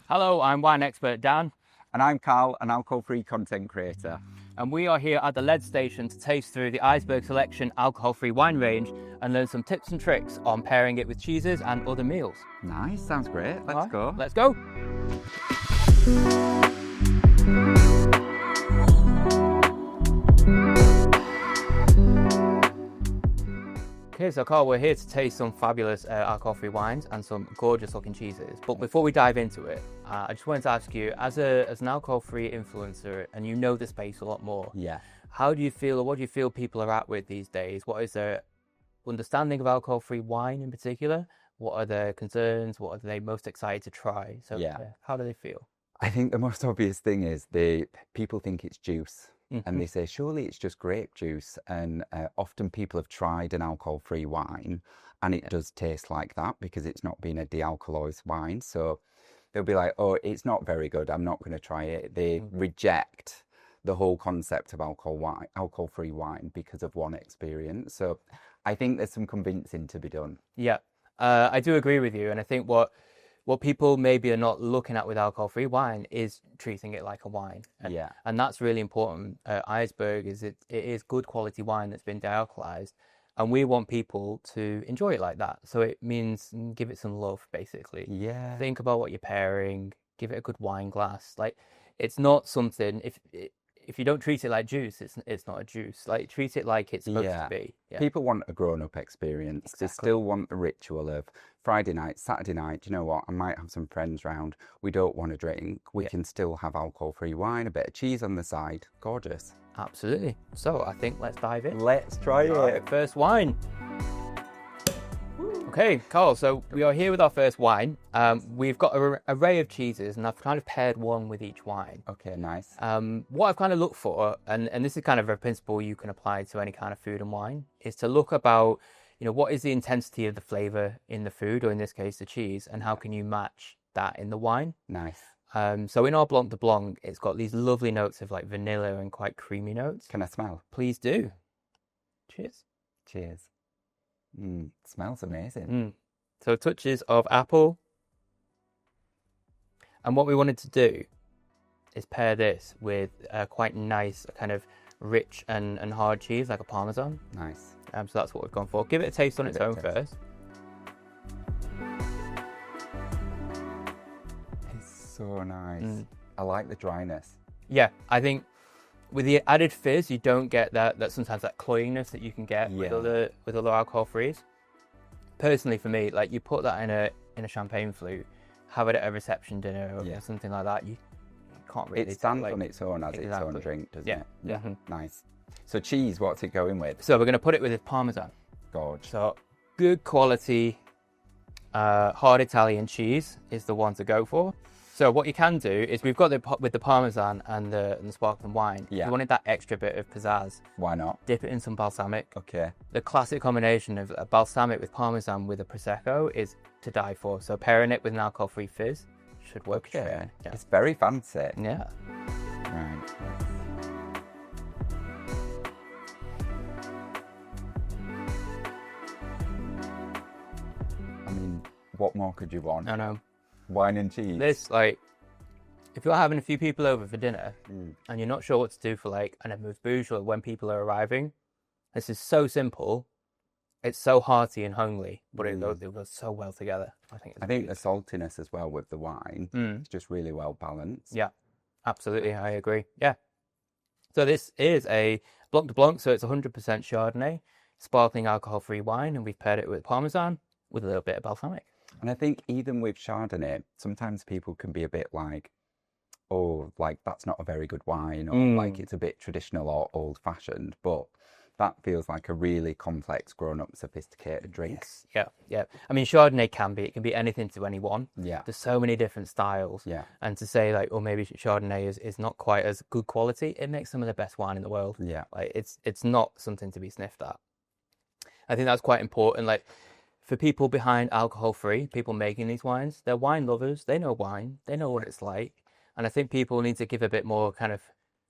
Hello, I'm wine expert Dan, And I'm Karl, an alcohol-free content creator. and we are here at the lead station to taste through the Eisberg Selection alcohol-free wine range and learn some tips and tricks on pairing it with cheeses and other meals. Nice, sounds great. Let's go. Let's go. Okay, so Karl, we're here to taste some fabulous alcohol-free wines and some gorgeous-looking cheeses. But before we dive into it, I just wanted to ask you, as an alcohol-free influencer, and you know the space a lot more, Yeah. how do you feel, or what do you feel people are at with these days? What is their understanding of alcohol-free wine in particular? What are their concerns? What are they most excited to try? So, how do they feel? I think the most obvious thing is people think it's juice. And they say, surely it's just grape juice. And often people have tried an alcohol-free wine and it does taste like that because it's not been a de-alcoholized wine. So they'll be like, oh, it's not very good. I'm not going to try it. They reject the whole concept of alcohol-free wine because of one experience. So I think there's some convincing to be done. Yeah, I do agree with you. And I think what people maybe are not looking at with alcohol-free wine is treating it like a wine. And that's really important. Eisberg it is good quality wine that's been de-alcoholized, and we want people to enjoy it like that. So it means give it some love, basically. Yeah. Think about what you're pairing. Give it a good wine glass. Like, it's not something, if you don't treat it like juice, it's not a juice. Like, treat it like it's supposed to be. Yeah. People want a grown-up experience. Exactly. They still want the ritual of Friday night, Saturday night. Do you know what? I might have some friends round. We don't want to drink. We can still have alcohol-free wine, a bit of cheese on the side. Gorgeous. Absolutely. So I think let's dive in. Let's try it. First wine. Okay, Karl, so we are here with our first wine. We've got an array of cheeses, and I've kind of paired one with each wine. Okay, nice. What I've kind of looked for, and this is kind of a principle you can apply to any kind of food and wine, is to look about, what is the intensity of the flavour in the food, or in this case, the cheese, and how can you match that in the wine? Nice. So in our Blanc de Blanc, it's got these lovely notes of like vanilla and quite creamy notes. Can I smell? Please do. Cheers. Cheers. Smells amazing. So touches of apple. And what we wanted to do is pair this with a quite nice kind of rich and hard cheese, like a Parmesan. Nice. So that's what we've gone for. Give it a taste on its own first. It's so nice. I like the dryness. Yeah, I think with the added fizz, you don't get that sometimes that cloyiness that you can get with other alcohol frees. Personally, for me, like, you put that in a champagne flute, have it at a reception dinner or something like that. You can't really. It stands on its own as its own drink, doesn't it? Yeah. Nice. So cheese, what's it going with? So we're going to put it with Parmesan. Gorge. So good quality, hard Italian cheese is the one to go for. So what you can do is we've got with the Parmesan and the sparkling wine. Yeah. You wanted that extra bit of pizzazz. Why not? Dip it in some balsamic. Okay. The classic combination of a balsamic with Parmesan with a Prosecco is to die for. So pairing it with an alcohol-free fizz should work. Okay. Yeah. It's very fancy. Yeah. Right. I mean, what more could you want? I know. Wine and cheese. This, like, if you're having a few people over for dinner and you're not sure what to do for like an amuse-bouche or when people are arriving, this is so simple. It's so hearty and homely, but it goes so well together. I think the saltiness as well with the wine is just really well balanced. Yeah, absolutely. I agree. Yeah. So this is a Blanc de Blanc, so it's 100% Chardonnay, sparkling alcohol-free wine, and we've paired it with Parmesan with a little bit of balsamic. And I think even with Chardonnay, sometimes people can be a bit like, oh, like that's not a very good wine, or like it's a bit traditional or old-fashioned, but that feels like a really complex, grown-up, sophisticated drink. Yes. Yeah. I mean, Chardonnay it can be anything to anyone. Yeah. There's so many different styles. Yeah. And to say like, oh, maybe Chardonnay is not quite as good quality, it makes some of the best wine in the world. Yeah. Like, it's not something to be sniffed at. I think that's quite important. Like, for people behind alcohol-free, people making these wines, they're wine lovers. They know wine. They know what it's like. And I think people need to give a bit more kind of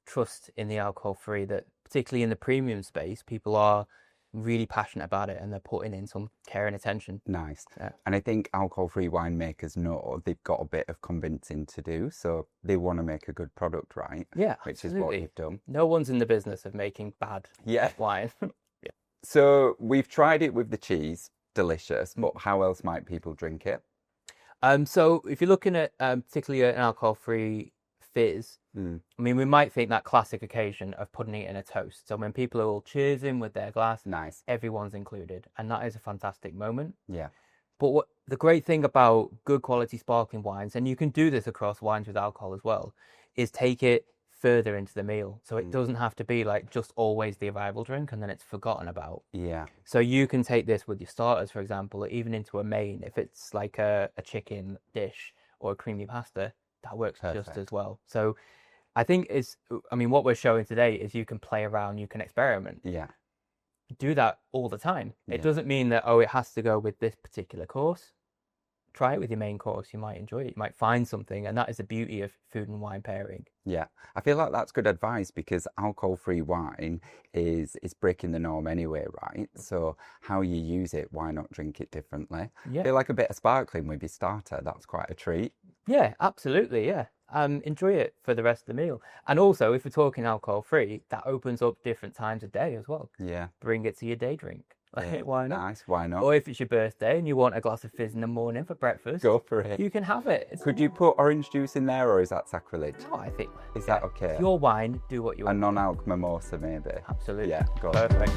trust in the alcohol-free, that particularly in the premium space, people are really passionate about it and they're putting in some care and attention. Nice. Yeah. And I think alcohol-free winemakers know they've got a bit of convincing to do, so they want to make a good product, right? Yeah, which absolutely. is what you've done. No one's in the business of making bad wine. Yeah. So we've tried it with the cheese, delicious, but how else might people drink it? So if you're looking at particularly an alcohol-free fizz, I mean, we might think that classic occasion of putting it in a toast. So when people are all cheersing with their glass, nice, everyone's included, and that is a fantastic moment. Yeah. But what the great thing about good quality sparkling wines, and you can do this across wines with alcohol as well, is take it further into the meal. So it doesn't have to be like just always the arrival drink and then it's forgotten about. Yeah. So you can take this with your starters, for example, or even into a main. If it's like a chicken dish or a creamy pasta, that works just as well. So I think what we're showing today is you can play around, you can experiment. Yeah. Do that all the time. Yeah. It doesn't mean that, it has to go with this particular course. Try it with your main course. You might enjoy it. You might find something. And that is the beauty of food and wine pairing. Yeah. I feel like that's good advice because alcohol-free wine is breaking the norm anyway, right? So how you use it, why not drink it differently? Yeah. I feel like a bit of sparkling with your starter. That's quite a treat. Yeah, absolutely. Yeah. Enjoy it for the rest of the meal. And also, if we're talking alcohol-free, that opens up different times of day as well. Yeah. Bring it to your day drink. Why not? Nice, why not? Or if it's your birthday and you want a glass of fizz in the morning for breakfast, go for it. You can have it. Could you put orange juice in there or is that sacrilege? No, I think. Is that okay? It's your wine, do what you want. A non-alc mimosa maybe? Absolutely. Yeah, go on. Perfect.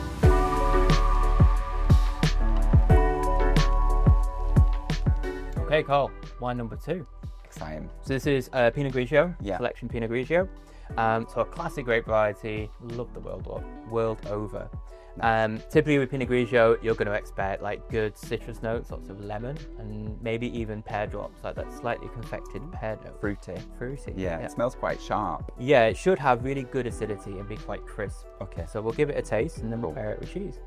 Okay, Karl, wine number 2. Exciting. So this is Pinot Grigio, Selection Pinot Grigio. So a classic grape variety, loved the world over. Typically with Pinot Grigio, you're going to expect like good citrus notes, lots of lemon, and maybe even pear drops, like that slightly confected pear note. Fruity. Yeah, it smells quite sharp. Yeah, it should have really good acidity and be quite crisp. Okay. So we'll give it a taste and then we'll pair it with cheese.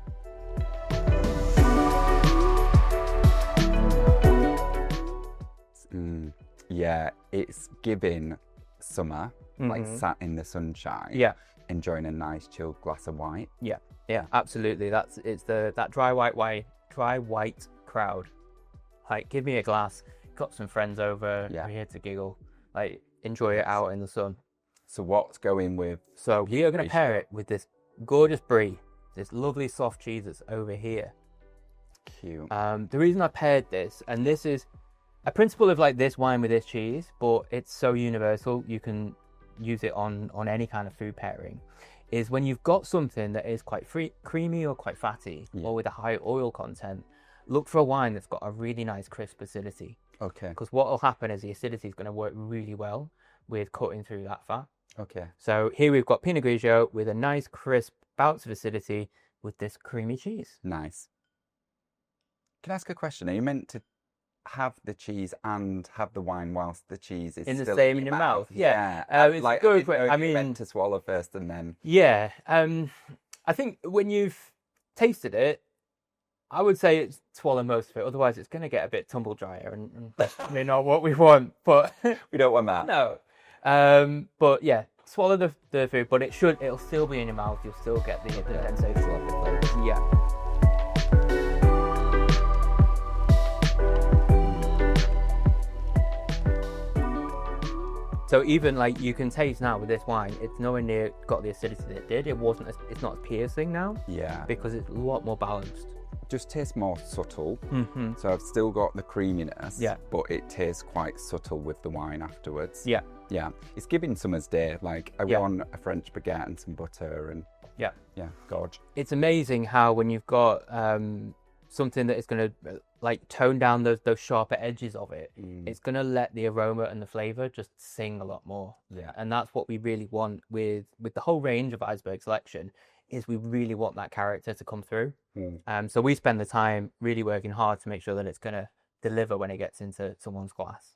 Yeah, it's giving summer, like sat in the sunshine. Yeah. Enjoying a nice chilled glass of white. Yeah, absolutely. It's that dry white crowd. Like, give me a glass. Got some friends over. Yeah. We're here to giggle. Like, enjoy it out in the sun. So what's going with? So we are going to pair it with this gorgeous brie, this lovely soft cheese that's over here. Cute. The reason I paired this, and this is a principle of like this wine with this cheese, but it's so universal, you can use it on any kind of food pairing, is when you've got something that is quite creamy or quite fatty or with a high oil content, look for a wine that's got a really nice crisp acidity. Okay. Because what will happen is the acidity is going to work really well with cutting through that fat. Okay. So here we've got Pinot Grigio with a nice crisp bouts of acidity with this creamy cheese. Nice. Can I ask a question? Are you meant to have the cheese and have the wine whilst the cheese is in the still same in your mouth? Yeah. It's like, good. I mean, meant to swallow first and then. Yeah. I think when you've tasted it, I would say it's swallow most of it. Otherwise, it's going to get a bit tumble dryer, and that's probably not what we want. But we don't want that. No. But yeah, swallow the food, but it'll still be in your mouth. You'll still get the sensation of the flavors. Yeah. So even like you can taste now with this wine, it's nowhere near got the acidity that it did. It's not as piercing now. Yeah. Because it's a lot more balanced. Just tastes more subtle. Mm-hmm. So I've still got the creaminess. Yeah. But it tastes quite subtle with the wine afterwards. Yeah. Yeah. It's giving summer's day. Like I want a French baguette and some butter and. Yeah. Yeah. Gorge. It's amazing how when you've got something that is going to like tone down those sharper edges of it, it's going to let the aroma and the flavor just sing a lot more. Yeah. And that's what we really want with the whole range of Eisberg Selection, is we really want that character to come through. So we spend the time really working hard to make sure that it's going to deliver when it gets into someone's glass.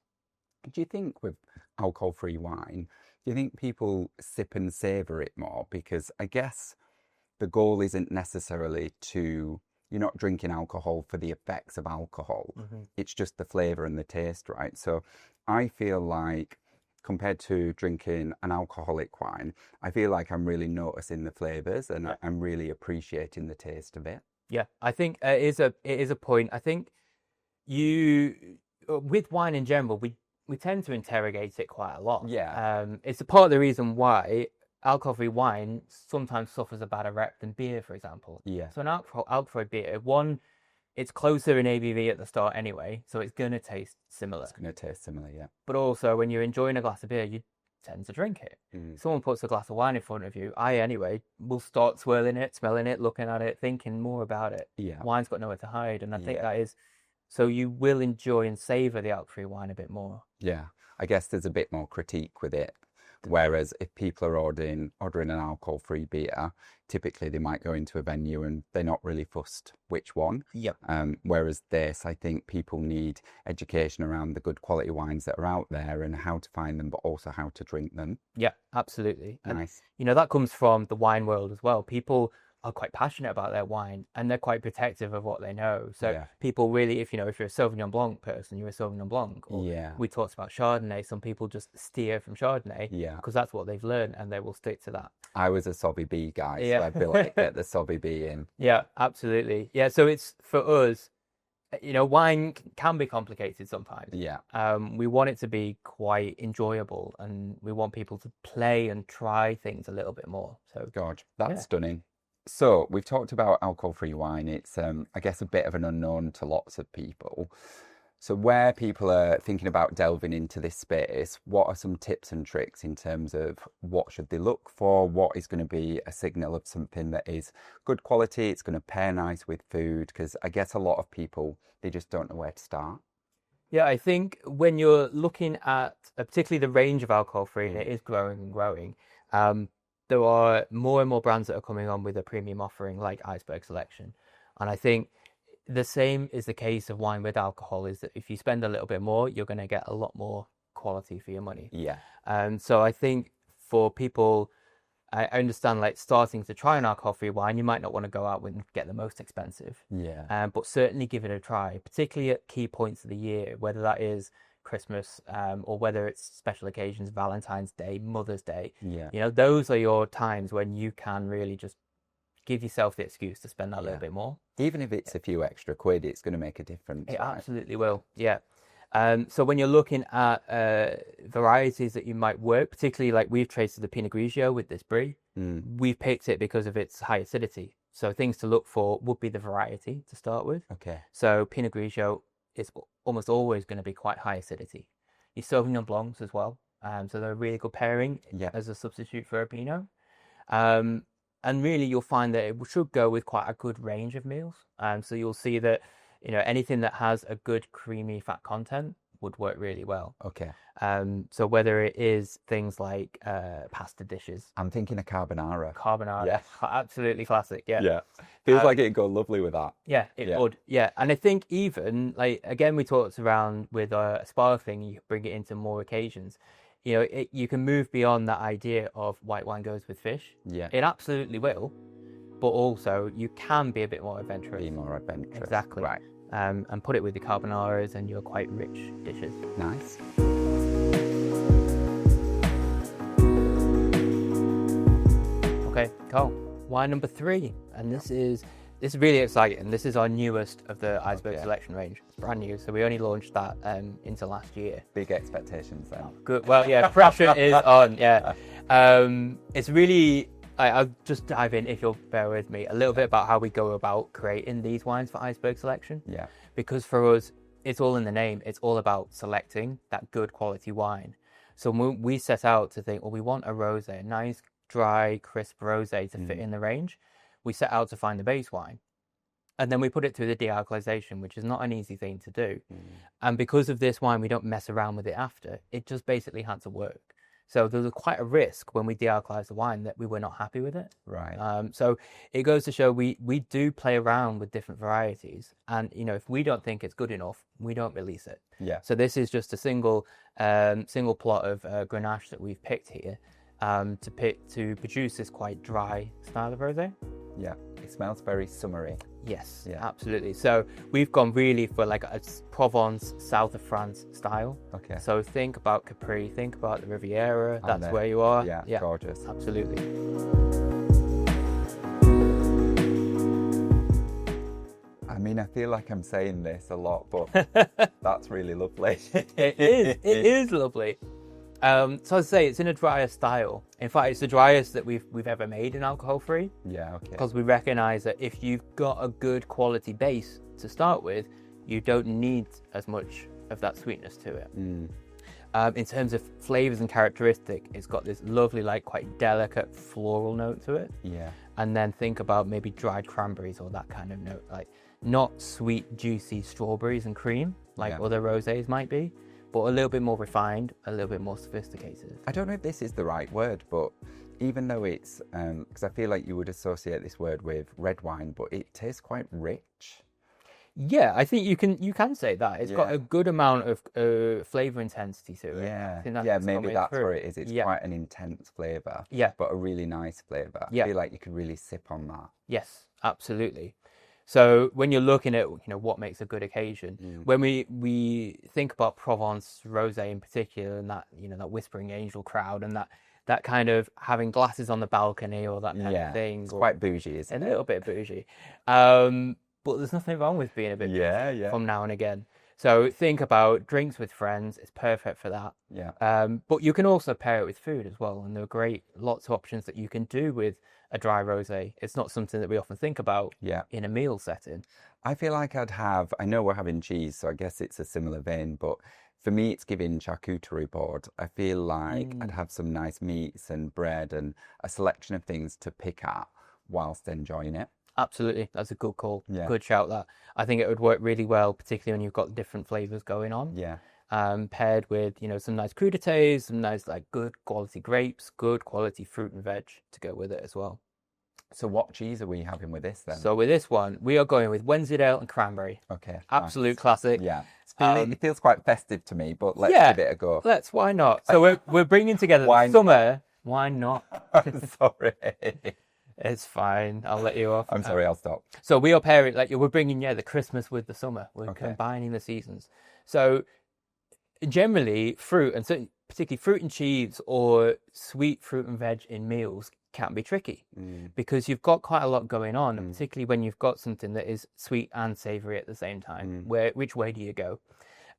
Do you think with alcohol-free wine, do you think people sip and savour it more? Because I guess the goal isn't necessarily you're not drinking alcohol for the effects of alcohol. It's just the flavour and the taste, right? So I feel like compared to drinking an alcoholic wine, I feel like I'm really noticing the flavours and I'm really appreciating the taste of it. Yeah, I think it is a point. I think with wine in general, we tend to interrogate it quite a lot. Yeah. It's a part of the reason why alcohol-free wine sometimes suffers a better rep than beer, for example. Yeah. So an alcohol-free beer, one, it's closer in ABV at the start anyway, so it's going to taste similar. It's going to taste similar, yeah. But also, when you're enjoying a glass of beer, you tend to drink it. Someone puts a glass of wine in front of you, I anyway will start swirling it, smelling it, looking at it, thinking more about it. Yeah. Wine's got nowhere to hide, and I think that is so you will enjoy and savor the alcohol-free wine a bit more. Yeah, I guess there's a bit more critique with it. Whereas if people are ordering an alcohol-free beer, typically they might go into a venue and they're not really fussed which one. Yep. Whereas this, I think people need education around the good quality wines that are out there and how to find them, but also how to drink them. Yeah, absolutely. Nice. And, that comes from the wine world as well. People are quite passionate about their wine and they're quite protective of what they know. So people really, if you're a Sauvignon Blanc person, you're a Sauvignon Blanc. Or we talked about Chardonnay. Some people just steer from Chardonnay because that's what they've learned and they will stick to that. I was a Sauvignon B guy, so I'd be like, get the Sauvignon B in. Yeah, absolutely. Yeah, so it's for us, wine can be complicated sometimes. Yeah. We want it to be quite enjoyable and we want people to play and try things a little bit more. So God, that's stunning. So we've talked about alcohol-free wine. It's, I guess, a bit of an unknown to lots of people. So where people are thinking about delving into this space, what are some tips and tricks in terms of what should they look for? What is going to be a signal of something that is good quality? It's going to pair nice with food, because I guess a lot of people, they just don't know where to start. Yeah, I think when you're looking at particularly the range of alcohol-free, and it is growing and growing, there are more and more brands that are coming on with a premium offering like Eisberg Selection. And I think the same is the case of wine with alcohol, is that if you spend a little bit more, you're going to get a lot more quality for your money. Yeah. So I think for people, I understand like starting to try an alcohol-free wine, you might not want to go out and get the most expensive. Yeah. But certainly give it a try, particularly at key points of the year, whether that is Christmas or whether it's special occasions, Valentine's Day, Mother's Day. Yeah. Those are your times when you can really just give yourself the excuse to spend that little bit more. Even if it's a few extra quid, it's going to make a difference. It absolutely will. Yeah. So when you're looking at varieties that you might work, particularly like we've traced the Pinot Grigio with this brie, we've picked it because of its high acidity. So things to look for would be the variety to start with. Okay. So Pinot Grigio is almost always going to be quite high acidity. Your Sauvignon Blancs as well. So they're a really good pairing as a substitute for a Pinot. And really you'll find that it should go with quite a good range of meals. So you'll see that, anything that has a good creamy fat content would work really well. Okay. So whether it is things like pasta dishes. I'm thinking of carbonara. Carbonara, absolutely classic. Yeah. Feels like it'd go lovely with that. Yeah, it would. Yeah, and I think even like again we talked around with a sparkling, you bring it into more occasions. You can move beyond that idea of white wine goes with fish. Yeah, it absolutely will, but also you can be a bit more adventurous. Be more adventurous. Exactly. Right. And put it with the carbonaras and your quite rich dishes. Nice. Okay, Carl, wine number 3, and this is really exciting. This is our newest of the Eisberg Selection range. It's brand new, so we only launched that into last year. Big expectations then. Good. Well, yeah, pressure is on. Yeah, it's really. I'll just dive in, if you'll bear with me, a little bit about how we go about creating these wines for Eisberg Selection. Yeah. Because for us, it's all in the name. It's all about selecting that good quality wine. So we set out to think, well, we want a rosé, a nice, dry, crisp rosé to fit in the range. We set out to find the base wine. And then we put it through the de-alkalization, which is not an easy thing to do. And because of this wine, we don't mess around with it after. It just basically had to work. So there was quite a risk when we de-alkalized the wine that we were not happy with it. Right. So it goes to show we do play around with different varieties. And, if we don't think it's good enough, we don't release it. Yeah. So this is just a single plot of Grenache that we've picked here. to produce this quite dry style of rosé. Yeah, it smells very summery. Yes, yeah, absolutely. So we've gone really for like a Provence, south of France style. Okay. So think about Capri, think about the Riviera. That's where you are. Yeah, gorgeous. Absolutely. I mean, I feel like I'm saying this a lot, but that's really lovely. It is lovely. So I'd say it's in a drier style. In fact, it's the driest that we've ever made in alcohol-free. Yeah, okay. Because we recognise that if you've got a good quality base to start with, you don't need as much of that sweetness to it. In terms of flavours and characteristic, it's got this lovely, like quite delicate floral note to it. Yeah. And then think about maybe dried cranberries or that kind of note, like not sweet, juicy strawberries and cream like other rosés might be, but a little bit more refined, a little bit more sophisticated. I don't know if this is the right word, but even though it's, because I feel like you would associate this word with red wine, but it tastes quite rich. Yeah, I think you can say that. It's got a good amount of flavour intensity to it. Yeah, maybe that's where it is. It's quite an intense flavour, but a really nice flavour. I feel like you could really sip on that. Yes, absolutely. So when you're looking at what makes a good occasion, when we think about Provence rosé in particular, and that that whispering angel crowd, and that kind of having glasses on the balcony or that kind of thing, it's quite bougie, isn't it? A little bit bougie, but there's nothing wrong with being a bit bougie from now and again. So think about drinks with friends; it's perfect for that. Yeah. But you can also pair it with food as well, and there are lots of options that you can do with a dry rosé. It's not something that we often think about in a meal setting. I feel like I know we're having cheese, so I guess it's a similar vein, but for me it's giving charcuterie board. I feel like I'd have some nice meats and bread and a selection of things to pick at whilst enjoying it. Absolutely, that's a good call. Good shout that. I think it would work really well, particularly when you've got different flavours going on. Yeah. Paired with some nice crudités, some nice like good quality grapes, good quality fruit and veg to go with it as well. So what cheese are we having with this then? So with this one, we are going with Wensleydale and cranberry. Okay. Absolute classic. Yeah. It feels quite festive to me, but let's give it a go. Why not? So we're bringing together summer. Why not? I'm sorry. It's fine. I'll let you off. I'm sorry. I'll stop. So we are pairing, we're bringing the Christmas with the summer. We're combining the seasons. So generally, fruit, and so particularly fruit and cheese or sweet fruit and veg in meals can be tricky because you've got quite a lot going on, and particularly when you've got something that is sweet and savoury at the same time. Which way do you go?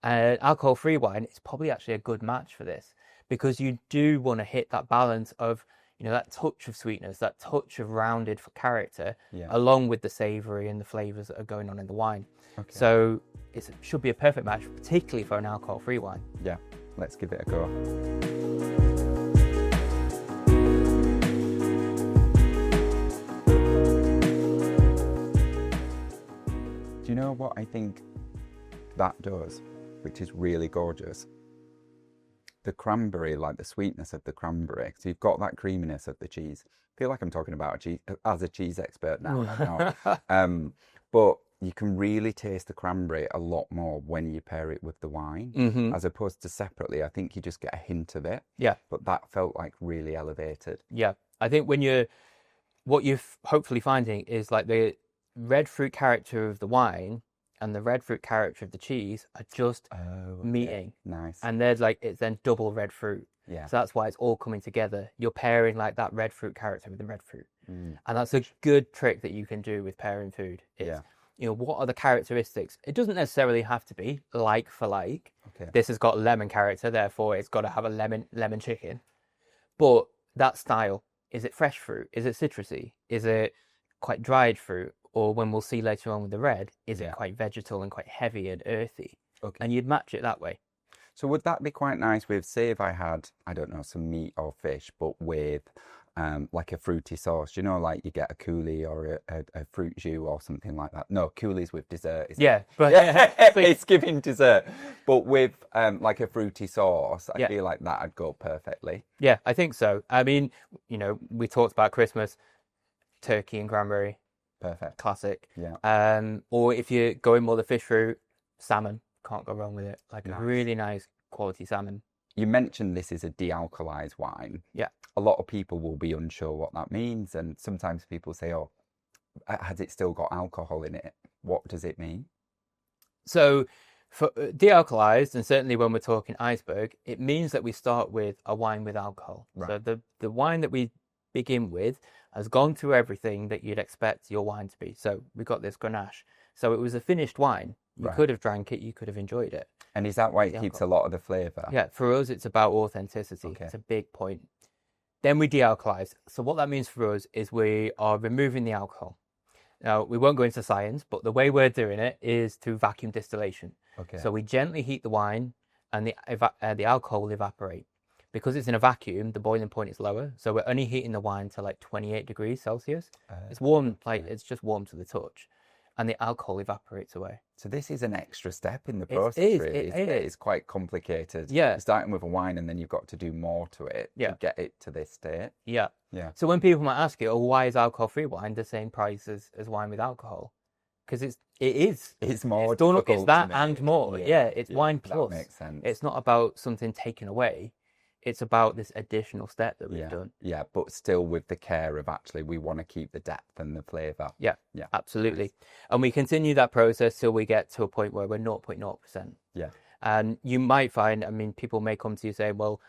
Alcohol-free wine is probably actually a good match for this because you do want to hit that balance of that touch of sweetness, that touch of rounded character, along with the savoury and the flavours that are going on in the wine. Okay. So it should be a perfect match, particularly for an alcohol-free wine. Yeah, let's give it a go. Do you know what I think that does, which is really gorgeous? The cranberry, like the sweetness of the cranberry. So you've got that creaminess of the cheese. I feel like I'm talking about a cheese expert now. But you can really taste the cranberry a lot more when you pair it with the wine, as opposed to separately. I think you just get a hint of it. Yeah. But that felt like really elevated. Yeah. I think what you're hopefully finding is like the red fruit character of the wine and the red fruit character of the cheese are just meeting. Nice. And it's then double red fruit. Yeah. So that's why it's all coming together. You're pairing like that red fruit character with the red fruit. And that's a good trick that you can do with pairing food. What are the characteristics? It doesn't necessarily have to be like for like. Okay. This has got lemon character, therefore it's got to have a lemon chicken. But that style, is it fresh fruit? Is it citrusy? Is it quite dried fruit? Or when we'll see later on with the red, is it quite vegetal and quite heavy and earthy? Okay. And you'd match it that way. So would that be quite nice with, say if I had, I don't know, some meat or fish, but with like a fruity sauce, like you get a coulis or a fruit jus or something like that. No, coulis with dessert. But it's giving dessert. But with like a fruity sauce, I feel like that'd go perfectly. Yeah, I think so. I mean, we talked about Christmas, turkey and cranberry. Perfect. Classic. Yeah. Or if you're going more the fish fruit, salmon. Can't go wrong with it. Like a really nice quality salmon. you mentioned this is a de-alkalized wine. Yeah. A lot of people will be unsure what that means. And sometimes people say, oh, has it still got alcohol in it? What does it mean? So for de-alkalized, and certainly when we're talking Eisberg, it means that we start with a wine with alcohol. Right. So the wine that we begin with has gone through everything that you'd expect your wine to be. So we got this Grenache. So it was a finished wine. You could have drank it, you could have enjoyed it. And is that why it keeps a lot of the flavour? Yeah, for us, it's about authenticity. Okay. It's a big point. Then we de-alkalize. So what that means for us is we are removing the alcohol. Now, we won't go into science, but the way we're doing it is through vacuum distillation. Okay. So we gently heat the wine and the alcohol will evaporate. Because it's in a vacuum, the boiling point is lower. So we're only heating the wine to like 28 degrees Celsius. It's warm, it's just warm to the touch. And the alcohol evaporates away. So this is an extra step in the process, really. It's quite complicated. Yeah. You're starting with a wine and then you've got to do more to it to get it to this state. Yeah. Yeah. So when people might ask you, oh, why is alcohol-free wine the same price as wine with alcohol? Because it is. It's more it's done, it's that and more. Yeah, it's wine plus. That makes sense. It's not about something taken away. It's about this additional step that we've done. Yeah, but still with the care of actually we want to keep the depth and the flavour. Yeah, absolutely. Nice. And we continue that process till we get to a point where we're 0.0%. Yeah. And you might find, I mean, people may come to you saying, well,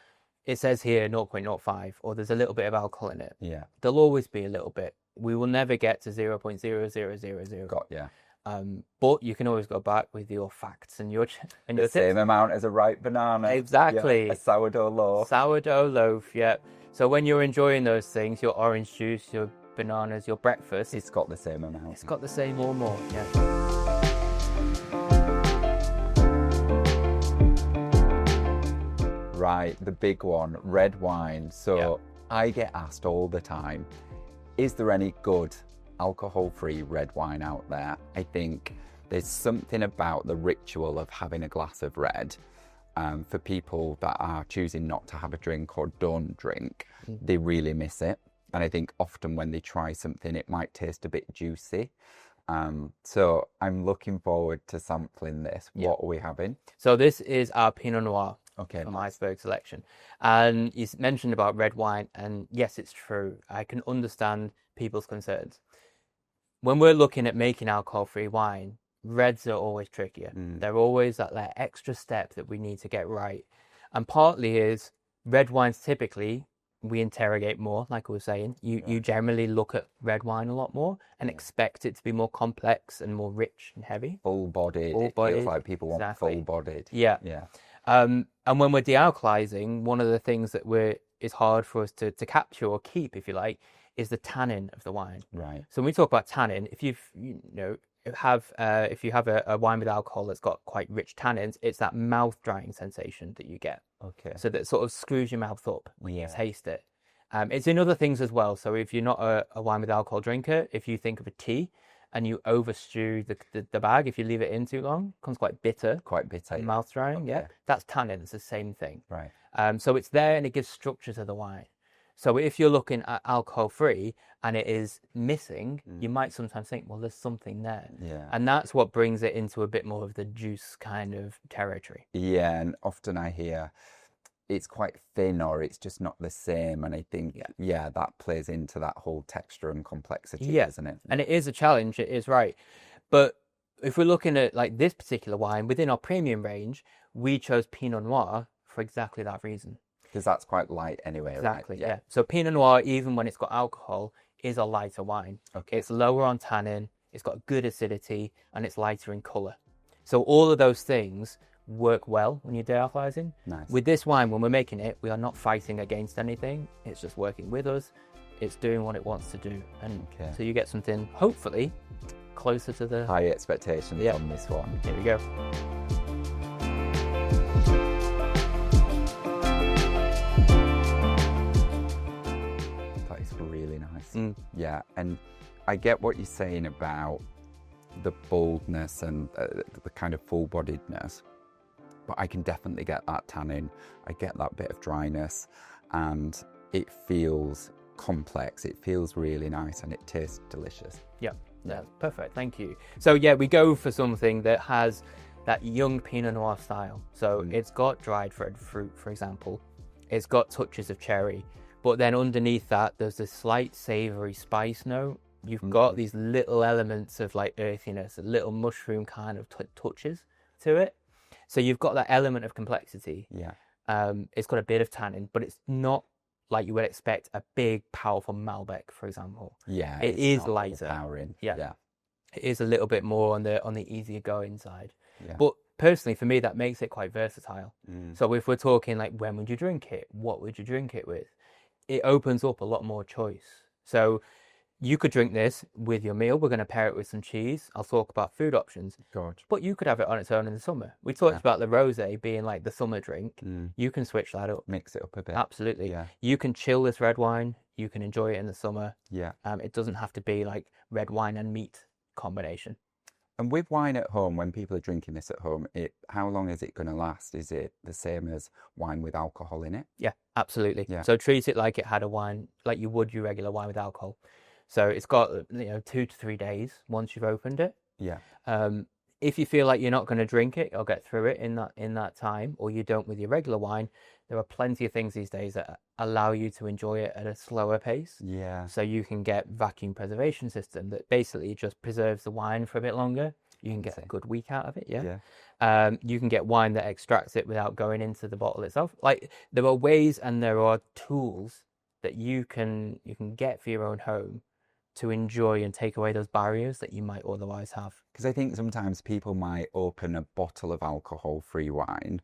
it says here 0.05 or there's a little bit of alcohol in it. Yeah. There'll always be a little bit. We will never get to 0.0000. Got ya. But you can always go back with your facts and your the same amount as a ripe banana. Exactly. Yeah, a sourdough loaf. Sourdough loaf, yeah. So when you're enjoying those things, your orange juice, your bananas, your breakfast, it's got the same amount. It's got the same or more, yeah. Right, the big one, red wine. So I get asked all the time, is there any good alcohol-free red wine out there? I think there's something about the ritual of having a glass of red. For people that are choosing not to have a drink or don't drink, they really miss it. And I think often when they try something, it might taste a bit juicy. So I'm looking forward to sampling this. Yeah. What are we having? So this is our Pinot Noir from Eisberg Selection. And you mentioned about red wine, and yes, it's true. I can understand people's concerns. When we're looking at making alcohol-free wine, reds are always trickier. They're always that extra step that we need to get right. And partly is red wines typically, we interrogate more, like I was saying. You generally look at red wine a lot more and expect it to be more complex and more rich and heavy. Full-bodied. It feels like people want full-bodied. Yeah. Yeah. And when we're de-alkalizing, one of the things that is hard for us to capture or keep, if you like, is the tannin of the wine. Right. So when we talk about tannin, if you have a wine with alcohol that's got quite rich tannins, it's that mouth drying sensation that you get. Okay. So that sort of screws your mouth up when you taste it. It's in other things as well. So if you're not a wine with alcohol drinker, if you think of a tea and you over stew the bag, if you leave it in too long, it becomes quite bitter. Quite bitter. Mouth drying. Okay. Yeah. That's tannin. It's the same thing. Right. So it's there and it gives structure to the wine. So if you're looking at alcohol-free and it is missing, you might sometimes think, well, there's something there. Yeah. And that's what brings it into a bit more of the juice kind of territory. Yeah, and often I hear it's quite thin or it's just not the same. And I think, that plays into that whole texture and complexity, doesn't it? And it is a challenge, it is right. But if we're looking at like this particular wine, within our premium range, we chose Pinot Noir for exactly that reason. Because that's quite light anyway, exactly, right? Yeah. So Pinot Noir, even when it's got alcohol, is a lighter wine. Okay. It's lower on tannin, it's got good acidity, and it's lighter in colour. So all of those things work well when you're de-alkalizing. Nice. With this wine, when we're making it, we are not fighting against anything. It's just working with us. It's doing what it wants to do. And so you get something, hopefully, closer to the... high expectations on this one. Here we go. Really nice. Yeah, and I get what you're saying about the boldness and the kind of full-bodiedness, but I can definitely get that tannin. I get that bit of dryness, and it feels complex. It feels really nice, and it tastes delicious. Yeah, perfect. Thank you. So we go for something that has that young Pinot Noir style. So it's got dried red fruit, for example. It's got touches of cherry, but then underneath that, there's this slight savoury spice note. You've got these little elements of like earthiness, a little mushroom kind of touches to it. So you've got that element of complexity. Yeah. It's got a bit of tannin, but it's not like you would expect a big, powerful Malbec, for example. Yeah. It is lighter. Overpowering. Yeah. It is a little bit more on the easier going side. Yeah. But personally, for me, that makes it quite versatile. So if we're talking like, when would you drink it? What would you drink it with? It opens up a lot more choice. So you could drink this with your meal. We're going to pair it with some cheese. I'll talk about food options. God. But you could have it on its own in the summer. We talked about the rosé being like the summer drink. You can switch that up. Mix it up a bit. Absolutely. Yeah. You can chill this red wine. You can enjoy it in the summer. Yeah. It doesn't have to be like red wine and meat combination. And with wine at home, when people are drinking this at home, how long is it going to last? Is it the same as wine with alcohol in it? Yeah, absolutely. Yeah. So treat it like it had a wine, like you would your regular wine with alcohol. So it's got 2 to 3 days once you've opened it. Yeah. If you feel like you're not going to drink it or get through it in that time, or you don't with your regular wine, there are plenty of things these days that allow you to enjoy it at a slower pace. Yeah. So you can get vacuum preservation system that basically just preserves the wine for a bit longer. You can get a good week out of it. Yeah. You can get wine that extracts it without going into the bottle itself. Like, there are ways and there are tools that you can get for your own home to enjoy and take away those barriers that you might otherwise have. Because I think sometimes people might open a bottle of alcohol-free wine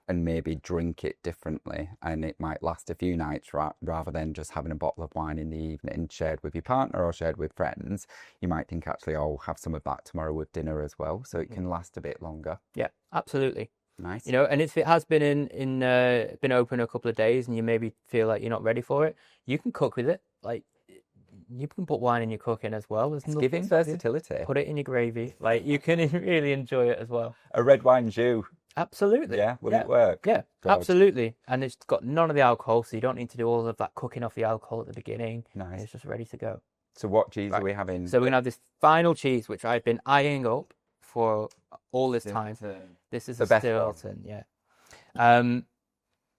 and maybe drink it differently, and it might last a few nights rather than just having a bottle of wine in the evening shared with your partner or shared with friends. You might think, actually, I'll have some of that tomorrow with dinner as well, so it can last a bit longer. Yeah, absolutely. Nice. And if it has been been open a couple of days and you maybe feel like you're not ready for it, you can cook with it. Like, you can put wine in your cooking as well. It's giving versatility. Put it in your gravy. Like, you can really enjoy it as well. A red wine jus. Absolutely. Yeah, will it work? Yeah, God. absolutely. And it's got none of the alcohol, so you don't need to do all of that cooking off the alcohol at the beginning. Nice. It's just ready to go. So what cheese are we having? So we're going to have this final cheese, which I've been eyeing up for all this time. This is the a best Stilton, yeah.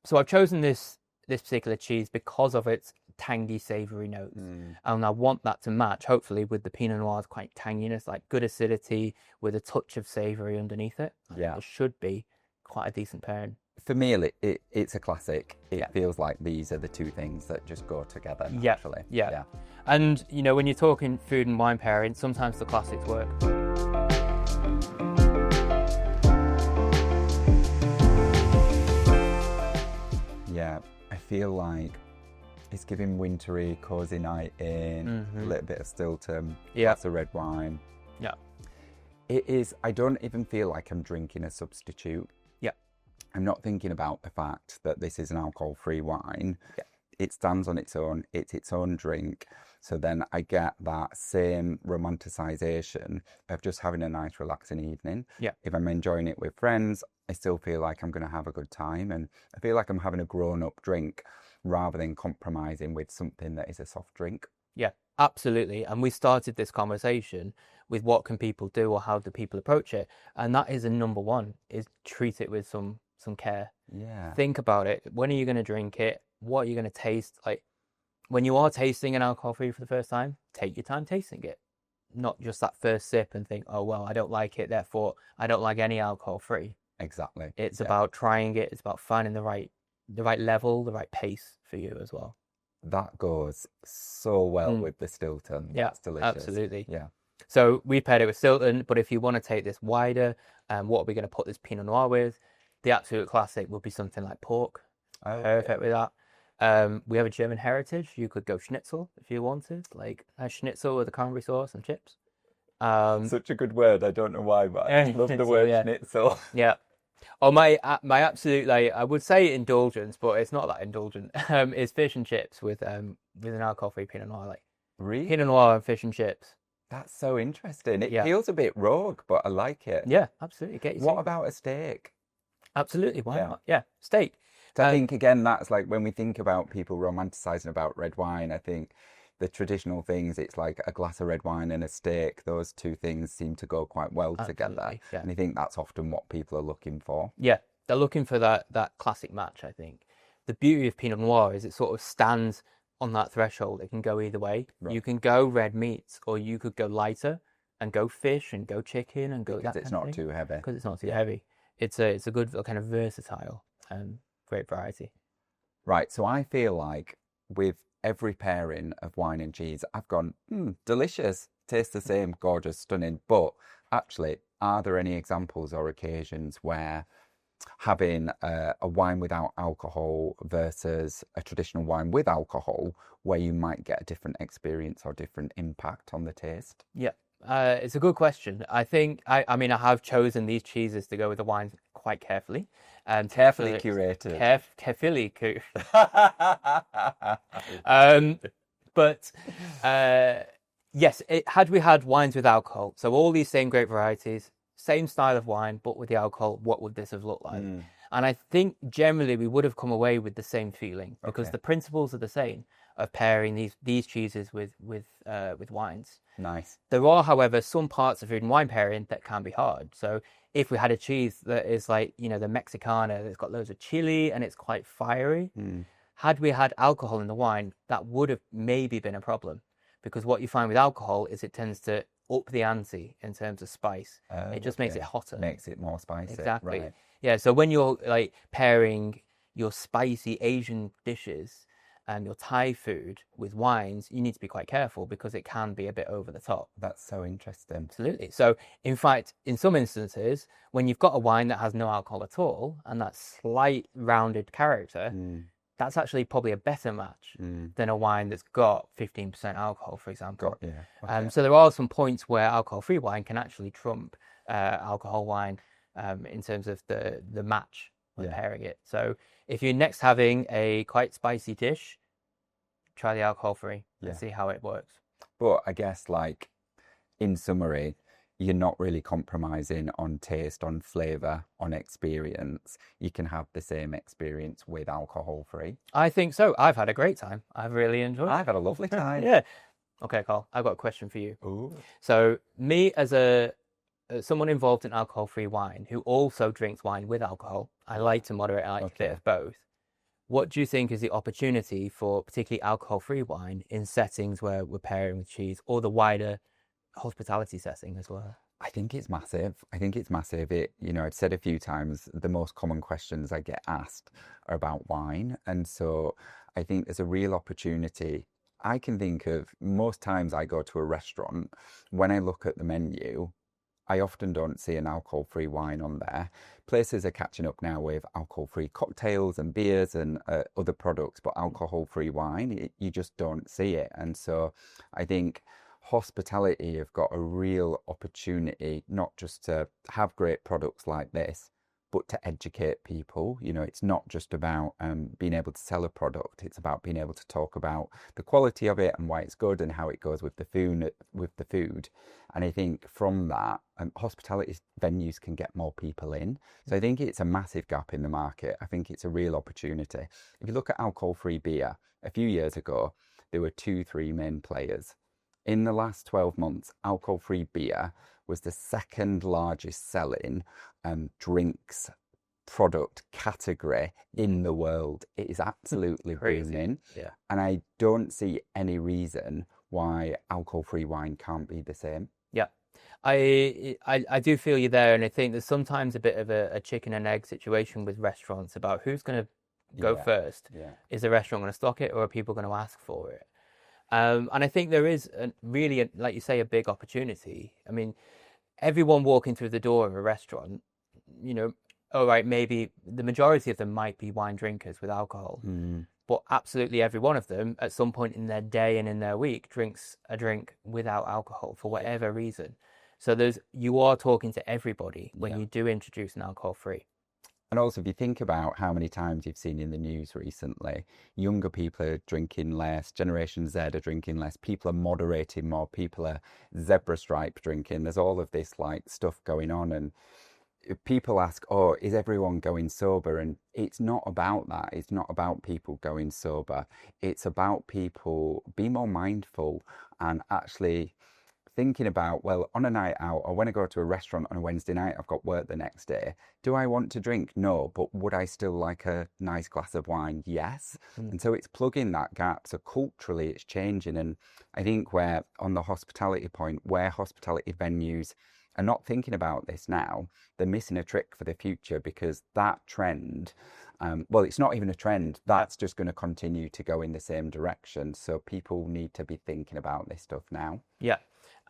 So I've chosen this particular cheese because of its tangy, savoury notes. And I want that to match, hopefully, with the Pinot Noir's quite tanginess, like good acidity with a touch of savoury underneath it. Yeah. It should be quite a decent pairing. For me, it's a classic. It feels like these are the two things that just go together naturally. Yeah. And, when you're talking food and wine pairing, sometimes the classics work. Yeah, I feel like it's giving wintry, cosy night in, a little bit of Stilton, lots of red wine. Yeah. It is, I don't even feel like I'm drinking a substitute. Yeah. I'm not thinking about the fact that this is an alcohol-free wine. Yeah. It stands on its own, it's its own drink. So then I get that same romanticisation of just having a nice relaxing evening. Yeah. If I'm enjoying it with friends, I still feel like I'm going to have a good time. And I feel like I'm having a grown-up drink rather than compromising with something that is a soft drink. Yeah, absolutely. And we started this conversation with what can people do or how do people approach it. And that is a number one, is treat it with some care. Yeah. Think about it. When are you going to drink it? What are you going to taste? Like, when you are tasting an alcohol-free for the first time, take your time tasting it. Not just that first sip and think, oh, well, I don't like it, therefore I don't like any alcohol-free. Exactly. It's about trying it. It's about finding the right level, the right pace for you as well. That goes so well with the Stilton. Yeah, it's delicious. Absolutely. Yeah. So we paired it with Stilton, but if you want to take this wider, what are we going to put this Pinot Noir with? The absolute classic would be something like pork. Perfect with that. We have a German heritage. You could go schnitzel if you wanted, like a schnitzel with a cranberry sauce and chips. Such a good word. I don't know why, but I love the word schnitzel. Yeah. Oh, my absolute, like, I would say indulgence, but it's not that indulgent. Is fish and chips with an alcohol-free Pinot Noir, like Really? Pinot Noir and fish and chips. That's so interesting. It feels a bit rogue, but I like it. Yeah, absolutely. What about a steak? Absolutely. Why not? Yeah, steak. So I think, again, that's like when we think about people romanticising about red wine, I think the traditional things, it's like a glass of red wine and a steak. Those two things seem to go quite well together. Yeah. And I think that's often what people are looking for. Yeah, they're looking for that classic match, I think. The beauty of Pinot Noir is it sort of stands on that threshold. It can go either way. Right. You can go red meats, or you could go lighter and go fish and go chicken and go because it's not too heavy. Because it's not too heavy. It's a good kind of versatile great variety. Right, so I feel like with every pairing of wine and cheese, I've gone, delicious, tastes the same, gorgeous, stunning. But actually, are there any examples or occasions where having a wine without alcohol versus a traditional wine with alcohol, where you might get a different experience or different impact on the taste? Yeah. It's a good question. I think, I mean, I have chosen these cheeses to go with the wine quite carefully. Carefully curated. Carefully but yes, had we had wines with alcohol, so all these same grape varieties, same style of wine, but with the alcohol, what would this have looked like? And I think generally we would have come away with the same feeling, because the principles are the same of pairing these cheeses with wines. Nice. There are, however, some parts of food and wine pairing that can be hard. So if we had a cheese that is like, the Mexicana, that's got loads of chili and it's quite fiery, had we had alcohol in the wine, that would have maybe been a problem, because what you find with alcohol is it tends to up the ante in terms of spice. It just makes it hotter. Makes it more spicy. Exactly. Right. Yeah. So when you're like pairing your spicy Asian dishes and your Thai food with wines, you need to be quite careful, because it can be a bit over the top. That's so interesting. Absolutely. So in fact, in some instances, when you've got a wine that has no alcohol at all and that slight rounded character, that's actually probably a better match than a wine that's got 15% alcohol, for example. So there are some points where alcohol-free wine can actually trump alcohol wine in terms of the match when pairing it. So if you're next having a quite spicy dish, try the alcohol-free and see how it works. But I guess, like, in summary, you're not really compromising on taste, on flavour, on experience. You can have the same experience with alcohol-free. I think so. I've had a great time. I've really enjoyed it. I've had a lovely time. Yeah. Okay, Carl, I've got a question for you. Ooh. So me as someone involved in alcohol-free wine who also drinks wine with alcohol, I like to moderate, I like a bit of both. What do you think is the opportunity for particularly alcohol-free wine in settings where we're pairing with cheese, or the wider hospitality setting as well? I think it's massive. I've said a few times, the most common questions I get asked are about wine. And so I think there's a real opportunity. I can think of most times I go to a restaurant, when I look at the menu, I often don't see an alcohol-free wine on there. Places are catching up now with alcohol-free cocktails and beers and other products, but alcohol-free wine, you just don't see it. And so I think hospitality have got a real opportunity, not just to have great products like this, but to educate people. It's not just about being able to sell a product. It's about being able to talk about the quality of it and why it's good and how it goes with the food. And I think from that, hospitality venues can get more people in. So I think it's a massive gap in the market. I think it's a real opportunity. If you look at alcohol-free beer, a few years ago, there were 2-3 main players. In the last 12 months, alcohol-free beer was the second largest selling drinks product category in the world. It is absolutely booming. Yeah. And I don't see any reason why alcohol-free wine can't be the same. Yeah. I do feel you there, and I think there's sometimes a bit of a chicken and egg situation with restaurants about who's going to go first. Yeah. Is the restaurant going to stock it, or are people going to ask for it? And I think there is really, like you say, a big opportunity. I mean, everyone walking through the door of a restaurant, all right, maybe the majority of them might be wine drinkers with alcohol, but absolutely every one of them at some point in their day and in their week drinks a drink without alcohol for whatever reason. So you are talking to everybody when you do introduce an alcohol-free. And also, if you think about how many times you've seen in the news recently, younger people are drinking less, Generation Z are drinking less, people are moderating more, people are zebra stripe drinking. There's all of this like stuff going on. And people ask, oh, is everyone going sober? And it's not about that. It's not about people going sober. It's about people being more mindful and actually thinking about, well, on a night out, or when I go to a restaurant on a Wednesday night, I've got work the next day. Do I want to drink? No, but would I still like a nice glass of wine? Yes. And so it's plugging that gap. So culturally, it's changing. And I think where on the hospitality point, where hospitality venues are not thinking about this now, they're missing a trick for the future, because that trend, well, it's not even a trend. That's just going to continue to go in the same direction. So people need to be thinking about this stuff now. Yeah.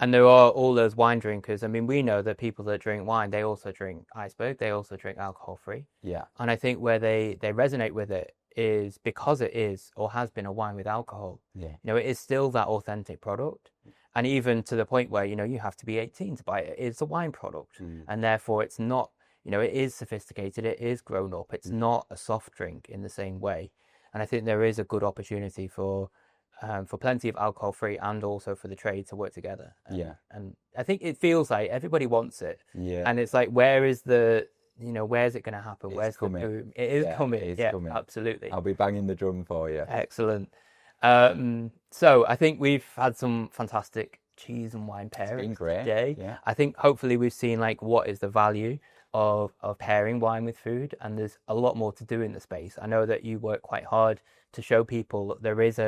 And there are all those wine drinkers. I mean, we know that people that drink wine, they also drink Eisberg. They also drink alcohol-free. Yeah. And I think where they resonate with it is because it is or has been a wine with alcohol. Yeah. You know, it is still that authentic product. And even to the point where, you know, you have to be 18 to buy it. It's a wine product. And therefore, it's not, you know, it is sophisticated. It is grown up. It's not a soft drink in the same way. And I think there is a good opportunity for plenty of alcohol-free and also for the trade to work together. And I think it feels like everybody wants it. Yeah. And it's like, where is the, you know, where's it going to happen? Where's the boom? It is coming. It is yeah, coming. Absolutely. I'll be banging the drum for you. Excellent. So I think we've had some fantastic cheese and wine pairings today. Yeah. I think hopefully we've seen like what is the value of pairing wine with food, and there's a lot more to do in the space. I know that you work quite hard to show people that there is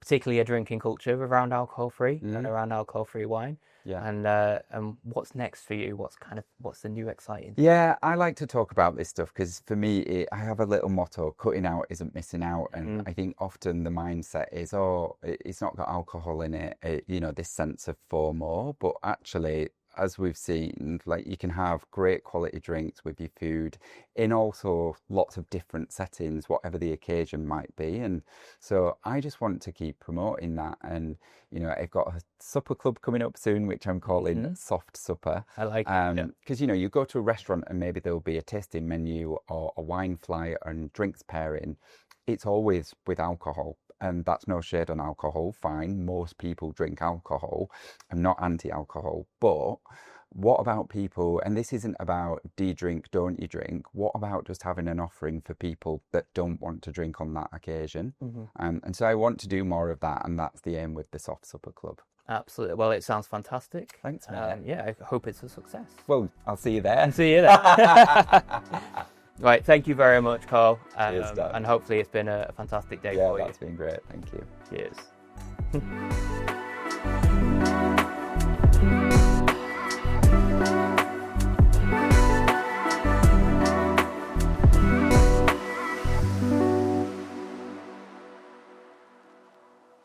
particularly a drinking culture around alcohol-free and around alcohol-free wine. Yeah. And what's next for you? What's the new exciting? Yeah, I like to talk about this stuff because for me, I have a little motto: cutting out isn't missing out. And I think often the mindset is, oh, it's not got alcohol in it, you know, this sense of FOMO. But actually, as we've seen, like, you can have great quality drinks with your food in also lots of different settings, whatever the occasion might be. And so I just want to keep promoting that. And, you know, I've got a supper club coming up soon, which I'm calling Soft Supper. I like it. Because, you know, you go to a restaurant and maybe there'll be a tasting menu or a wine flyer and drinks pairing. It's always with alcohol. And that's no shade on alcohol, fine. Most people drink alcohol. I'm not anti-alcohol. But what about people, and this isn't about do you drink, don't you drink, what about just having an offering for people that don't want to drink on that occasion? And so I want to do more of that, and that's the aim with the Soft Supper Club. Absolutely. Well, it sounds fantastic. Thanks, mate. Yeah, I hope it's a success. Well, I'll see you there. See you there. Right, thank you very much, Karl. Cheers, Dan. And hopefully it's been a fantastic day for you. Yeah, that's been great. Thank you. Cheers.